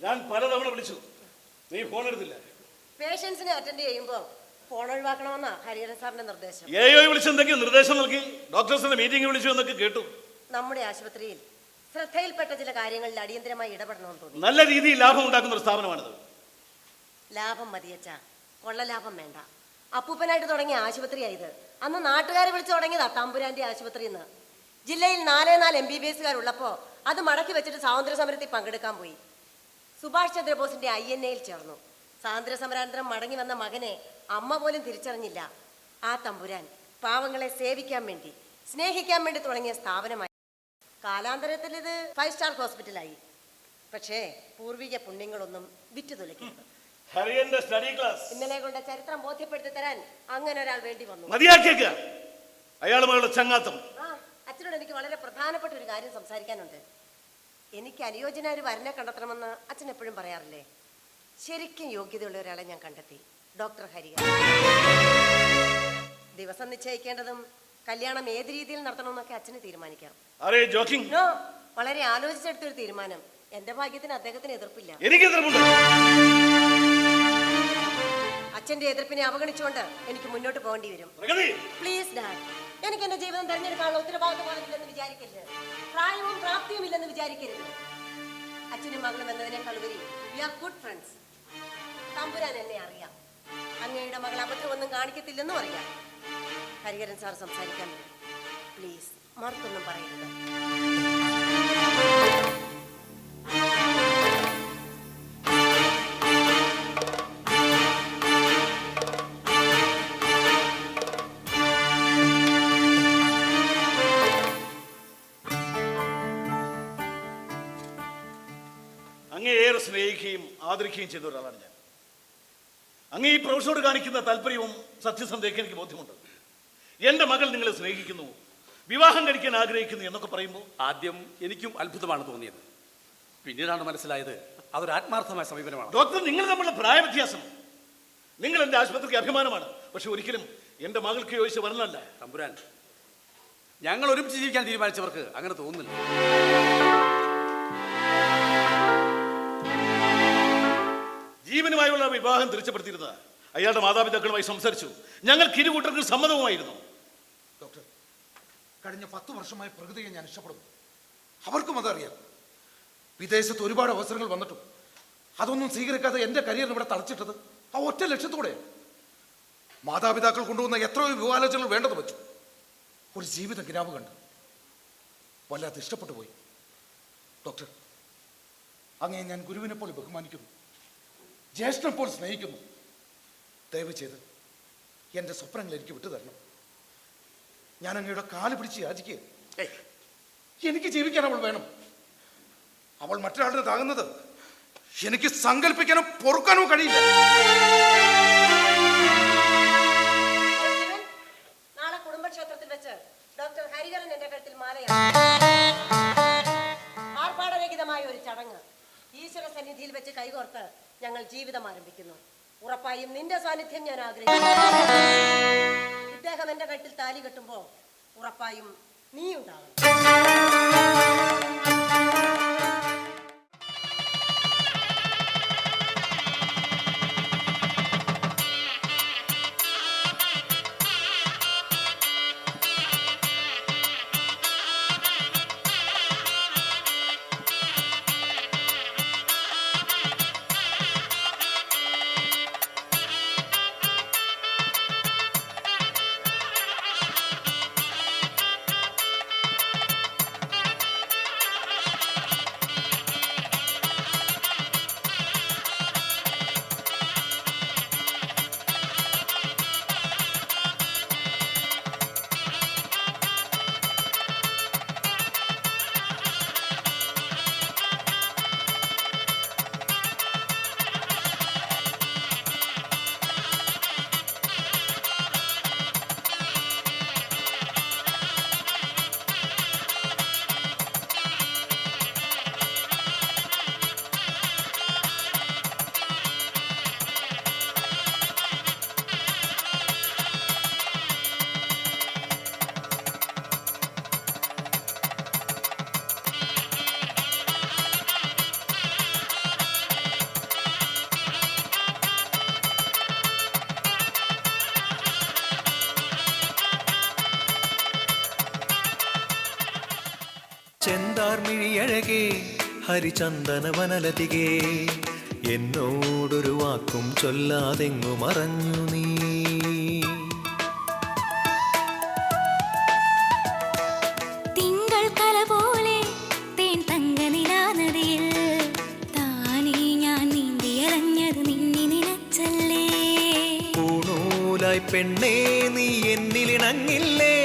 ഞാൻ പലതവണ വിളിച്ചു, നീ ഫോൺ എടുത്തില്ല. പേഷ്യൻസിനെ അറ്റൻഡ് ചെയ്യുമ്പോൾ ഫോൺ ഒഴിവാക്കണമെന്നാ ഹരിഹരൻ സാറിന്റെ നിർദ്ദേശം. വിളിച്ച് എന്തെങ്കിലും നിർദ്ദേശം നൽകി, ഡോക്ടേഴ്സിന്റെ മീറ്റിംഗ് വിളിച്ചു എന്നൊക്കെ കേട്ടു. നമ്മുടെ ആശുപത്രിയിൽ ശ്രദ്ധയിൽപ്പെട്ട ചില കാര്യങ്ങളിൽ അടിയന്തരമായി ഇടപെടണമെന്ന് തോന്നി. നല്ല രീതിയിൽ ലാഭം ഉണ്ടാക്കുന്ന ഒരു സ്ഥാപനമാണിത്. ലാഭം മതിയച്ച, കൊള്ള ലാഭം വേണ്ട. അപ്പൂപ്പനായിട്ട് തുടങ്ങിയ ആശുപത്രിയായത്. അന്ന് നാട്ടുകാരെ വിളിച്ചു തുടങ്ങിയതാ തമ്പുരാന്റെ ആശുപത്രി എന്ന്. ജില്ലയിൽ 4 MBBSകാരുള്ളപ്പോൾ അത് മടക്കി വെച്ചിട്ട് സ്വാതന്ത്ര്യ സമരത്തിൽ പങ്കെടുക്കാൻ പോയി. സുഭാഷ് ചന്ദ്രബോസിന്റെ INAയിൽ ചേർന്നു. സ്വാതന്ത്ര്യ സമരാനന്തരം മടങ്ങി വന്ന മകനെ അമ്മ പോലും തിരിച്ചറിഞ്ഞില്ല. ആ തമ്പുരാൻ പാവങ്ങളെ സേവിക്കാൻ വേണ്ടി, സ്നേഹിക്കാൻ വേണ്ടി തുടങ്ങിയ സ്ഥാപനമായി. കാലാന്തരത്തിൽ ഇത് 5 സ്റ്റാർ ഹോസ്പിറ്റലായി. പക്ഷേ പൂർവിക പുണ്യങ്ങളൊന്നും വിറ്റുതുലയ്ക്കരുത്. ഇന്നലെ കൊണ്ട് ചരിത്രം ബോധ്യപ്പെടുത്തി തരാൻ അങ്ങനെ ഒരാൾ വേണ്ടി വന്നു. അച്ഛനോട് എനിക്ക് വളരെ പ്രധാനപ്പെട്ട ഒരു കാര്യം സംസാരിക്കാനുണ്ട്. എനിക്ക് അനുയോജ്യനായ ഒരു വരനെ കണ്ടെത്തണമെന്ന് അച്ഛൻ എപ്പോഴും പറയാറില്ലേ? ശരിക്കും യോഗ്യതയുള്ള ഒരാളെ ഞാൻ കണ്ടെത്തി. ഡോക്ടർ ഹരിഹരൻ. ദിവസം നിശ്ചയിക്കേണ്ടതും കല്യാണം ഏത് രീതിയിൽ നടത്തണമെന്നൊക്കെ അച്ഛന് തീരുമാനിക്കാം. നോ, വളരെ ആലോചിച്ചെടുത്തൊരു തീരുമാനം. എന്റെ ഭാഗ്യത്തിന് അദ്ദേഹത്തിന് എതിർപ്പില്ല. അച്ഛന്റെ എതിർപ്പിനെ അവഗണിച്ചുകൊണ്ട് എനിക്ക് മുന്നോട്ട് പോകേണ്ടി വരും. പ്ലീസ് ഡാഡ്, എനിക്ക് എന്റെ ജീവിതം തെരഞ്ഞെടുക്കാനുള്ള ഉത്തരവാദിത്വമില്ലെന്ന് വിചാരിക്കരുത്. പ്രായവും പ്രാപ്തിയും ഇല്ലെന്ന് വിചാരിക്കരുത്. അച്ഛനും മകളും എന്നതിനേക്കാൾ ഉപരി വി ആർ ഗുഡ് ഫ്രണ്ട്സ്. തമ്പുരാൻ എന്നെ അറിയാം. അങ്ങയുടെ മകൾ അബദ്ധമൊന്നും കാണിക്കത്തില്ലെന്നും അറിയാം. ഹരിഹരൻ സാർ സംസാരിക്കാൻ വരും. പ്ലീസ് മറുത്തൊന്നും പറയരുത്. അങ്ങേയേറെ സ്നേഹിക്കുകയും ആദരിക്കുകയും ചെയ്ത ഒരാളാണ് ഞാൻ. അങ്ങ് ഈ പ്രൊഫസറോട് കാണിക്കുന്ന താല്പര്യവും സത്യസന്ധതയൊക്കെ എനിക്ക് ബോധ്യമുണ്ട്. എൻ്റെ മകൾ നിങ്ങളെ സ്നേഹിക്കുന്നു, വിവാഹം കഴിക്കാൻ ആഗ്രഹിക്കുന്നു എന്നൊക്കെ പറയുമ്പോൾ ആദ്യം എനിക്കും അത്ഭുതമാണ് തോന്നിയത്. പിന്നീടാണ് മനസ്സിലായത് അതൊരു ആത്മാർത്ഥമായ സമീപനമാണ്. ഡോക്ടർ, നിങ്ങൾ തമ്മിലുള്ള പ്രായ വ്യത്യാസം. നിങ്ങൾ എൻ്റെ ആശുപത്രിക്ക് അഭിമാനമാണ്. പക്ഷെ ഒരിക്കലും എൻ്റെ മകൾക്ക് യോജിച്ച വരണമല്ല. തമ്പുരാൻ, ഞങ്ങൾ ഒരുമിച്ച് ജീവിക്കാൻ തീരുമാനിച്ചവർക്ക് അങ്ങനെ തോന്നുന്നില്ല. ജീവനുമായുള്ള വിവാഹം തീർച്ചപ്പെടുത്തിയിരുന്നത് അയാളുടെ മാതാപിതാക്കളുമായി സംസാരിച്ചു. ഞങ്ങൾക്ക് ഇരുകൂട്ടർക്കും സമ്മതവുമായിരുന്നു. ഡോക്ടർ, കഴിഞ്ഞ 10 വർഷമായി പ്രകൃതിയെ ഞാൻ ഇഷ്ടപ്പെടുന്നു. അവർക്കും അതറിയാം. വിദേശത്ത് ഒരുപാട് അവസരങ്ങൾ വന്നിട്ടും അതൊന്നും സ്വീകരിക്കാതെ എൻ്റെ കരിയറിന് ഇവിടെ തളച്ചിട്ടത് ആ ഒറ്റ ലക്ഷ്യത്തോടെ. മാതാപിതാക്കൾ കൊണ്ടുവന്ന എത്രയോ വിവാഹാലോചനകൾ വേണ്ടെന്ന് വെച്ചു. ഒരു ജീവിത കിനാവ് കണ്ട് വല്ലാതെ ഇഷ്ടപ്പെട്ടു പോയി. ഡോക്ടർ, അങ്ങേ ഞാൻ ഗുരുവിനെ പോലെ ബഹുമാനിക്കുന്നു, ജ്യേഷ്ഠനെ പോലെ സ്നേഹിക്കുന്നു. ദയവ് ചെയ്ത് എൻ്റെ സ്വപ്നങ്ങൾ എനിക്ക് വിട്ടു തരണം. ഞാൻ അങ്ങയുടെ കാല് പിടിച്ച് യാചിക്കുക. എനിക്ക് ജീവിക്കാൻ അവൾ വേണം. അവൾ മറ്റൊരാളുടെ താകുന്നത് എനിക്ക് സങ്കല്പിക്കാനോ പൊറുക്കാനോ കഴിയില്ല. നാളെ കുടുംബക്ഷേത്രത്തിൽ വെച്ച് ഡോക്ടർ ഹരിഹരൻ എന്റെ കഴുത്തിൽ മാലയാണ്. ആർഭാടരഹിതമായ ഒരു ചടങ്ങ്. ഈശ്വര സന്നിധിയിൽ വെച്ച് കൈകോർത്ത് ഞങ്ങൾ ജീവിതം ആരംഭിക്കുന്നു. ഉറപ്പായും നിന്റെ സാന്നിധ്യം ഞാൻ ആഗ്രഹിക്കുന്നു. ഇദ്ദേഹം എന്റെ കഴുത്തിൽ താലി കെട്ടുമ്പോ ഉറപ്പായും നീ ഉണ്ടാകണം. ചെന്താർമിഴിയഴകേ ഹരിചന്ദന വനലതികേ എന്നോടൊരു വാക്കും ചൊല്ലാതെങ്ങു മറഞ്ഞു നീ. തിങ്കൾ കല പോലെ തേൻ തങ്ക നിലാനദിയിൽ താനേ ഞാൻ നീന്തിയറിഞ്ഞത് നിന്നി നിനച്ചല്ലേ. പൂണൂലായി പെണ്ണേ നീ എന്നിലിണങ്ങില്ലേ,